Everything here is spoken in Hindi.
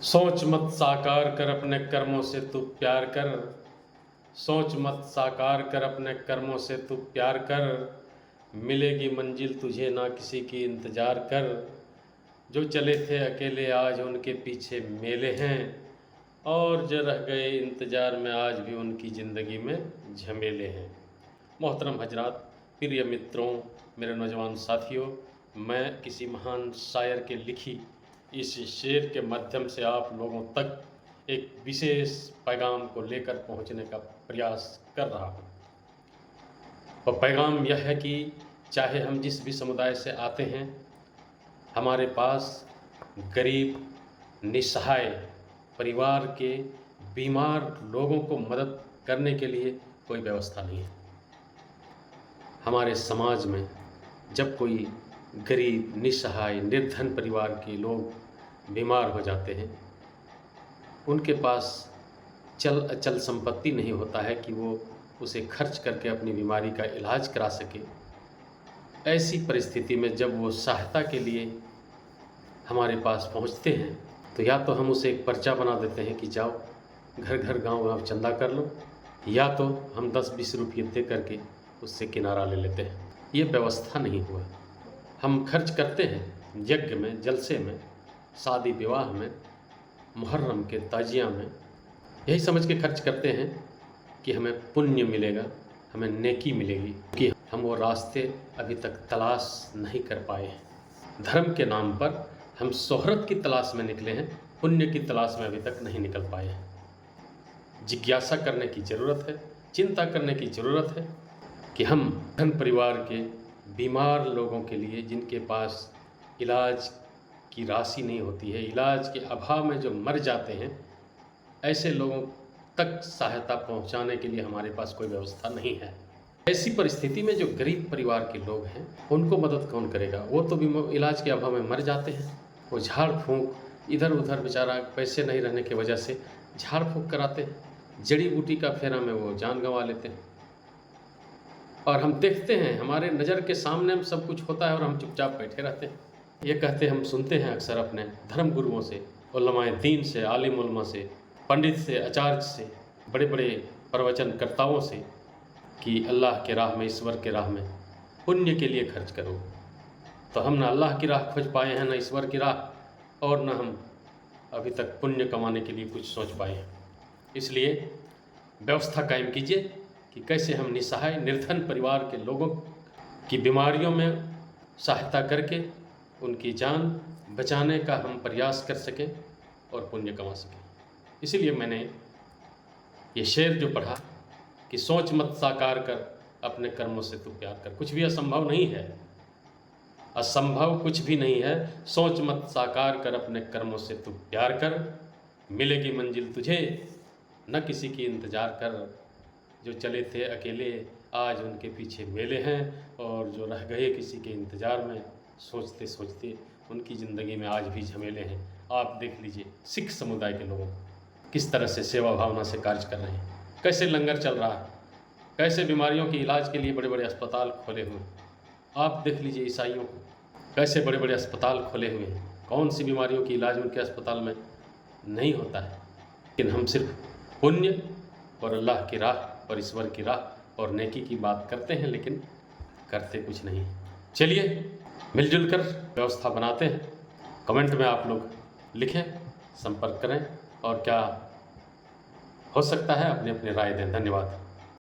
सोच मत साकार कर अपने कर्मों से तू प्यार कर। सोच मत साकार कर अपने कर्मों से तू प्यार कर। मिलेगी मंजिल तुझे ना किसी की इंतज़ार कर। जो चले थे अकेले आज उनके पीछे मेले हैं, और जो रह गए इंतज़ार में आज भी उनकी ज़िंदगी में झमेले हैं। मोहतरम हजरात, प्रिय मित्रों, मेरे नौजवान साथियों, मैं किसी महान शायर के लिखी इस शेर के माध्यम से आप लोगों तक एक विशेष पैगाम को लेकर पहुंचने का प्रयास कर रहा हूं। और पैगाम यह है कि चाहे हम जिस भी समुदाय से आते हैं, हमारे पास गरीब, निसहाय परिवार के बीमार लोगों को मदद करने के लिए कोई व्यवस्था नहीं है। हमारे समाज में जब कोई गरीब, निसहाय, निर्धन परिवार के लोग बीमार हो जाते हैं, उनके पास चल अचल संपत्ति नहीं होता है कि वो उसे खर्च करके अपनी बीमारी का इलाज करा सके। ऐसी परिस्थिति में जब वो सहायता के लिए हमारे पास पहुंचते हैं, तो या तो हम उसे एक पर्चा बना देते हैं कि जाओ घर घर गांव-गांव चंदा कर लो, या तो हम 10-20 रुपये दे करके उससे किनारा ले लेते हैं। ये व्यवस्था नहीं हुआ। हम खर्च करते हैं यज्ञ में, जलसे में, शादी विवाह में, मुहर्रम के ताजिया में, यही समझ के खर्च करते हैं कि हमें पुण्य मिलेगा, हमें नेकी मिलेगी, कि हम वो रास्ते अभी तक तलाश नहीं कर पाए हैं। धर्म के नाम पर हम शोहरत की तलाश में निकले हैं, पुण्य की तलाश में अभी तक नहीं निकल पाए हैं। जिज्ञासा करने की ज़रूरत है, चिंता करने की ज़रूरत है कि हम धन परिवार के बीमार लोगों के लिए, जिनके पास इलाज की राशि नहीं होती है, इलाज के अभाव में जो मर जाते हैं, ऐसे लोगों तक सहायता पहुंचाने के लिए हमारे पास कोई व्यवस्था नहीं है। ऐसी परिस्थिति में जो गरीब परिवार के लोग हैं, उनको मदद कौन करेगा? वो तो इलाज के अभाव में मर जाते हैं। वो झाड़ फूँक, इधर उधर बेचारा पैसे नहीं रहने की वजह से झाड़ फूँक कराते हैं, जड़ी बूटी का फेरा में वो जान गंवा लेते हैं। और हम देखते हैं, हमारे नज़र के सामने हम सब कुछ होता है और हम चुपचाप बैठे रहते हैं। ये कहते हम सुनते हैं अक्सर अपने धर्म गुरुओं से, उलमाए दीन से, आलिम उलमा से, पंडित से, आचार्य से, बड़े बड़े प्रवचनकर्ताओं से कि अल्लाह के राह में, ईश्वर के राह में पुण्य के लिए खर्च करो। तो हम ना अल्लाह की राह खोज पाए हैं, ना ईश्वर की राह, और ना हम अभी तक पुण्य कमाने के लिए कुछ सोच पाए हैं। इसलिए व्यवस्था कायम कीजिए कि कैसे हम निसहाय, निर्धन परिवार के लोगों की बीमारियों में सहायता करके उनकी जान बचाने का हम प्रयास कर सकें और पुण्य कमा सकें। इसीलिए मैंने ये शेर जो पढ़ा कि सोच मत साकार कर अपने कर्मों से तू प्यार कर। कुछ भी असंभव नहीं है, असंभव कुछ भी नहीं है। सोच मत साकार कर अपने कर्मों से तू प्यार कर। मिलेगी मंजिल तुझे, न किसी की इंतज़ार कर। जो चले थे अकेले आज उनके पीछे मेले हैं, और जो रह गए किसी के इंतज़ार में, सोचते सोचते उनकी ज़िंदगी में आज भी झमेले हैं। आप देख लीजिए सिख समुदाय के लोगों किस तरह से सेवा भावना से कार्य कर रहे हैं, कैसे लंगर चल रहा है, कैसे बीमारियों के इलाज के लिए बड़े बड़े अस्पताल खोले हुए हैं। आप देख लीजिए ईसाइयों को, कैसे बड़े बड़े अस्पताल खोले हुए हैं। कौन सी बीमारियों की इलाज उनके अस्पताल में नहीं होता है। लेकिन हम सिर्फ पुण्य और अल्लाह की राह और ईश्वर की राह और नेकी की बात करते हैं, लेकिन करते कुछ नहीं। चलिए मिलजुल कर व्यवस्था बनाते हैं। कमेंट में आप लोग लिखें, संपर्क करें, और क्या हो सकता है अपनी अपनी राय दें। धन्यवाद।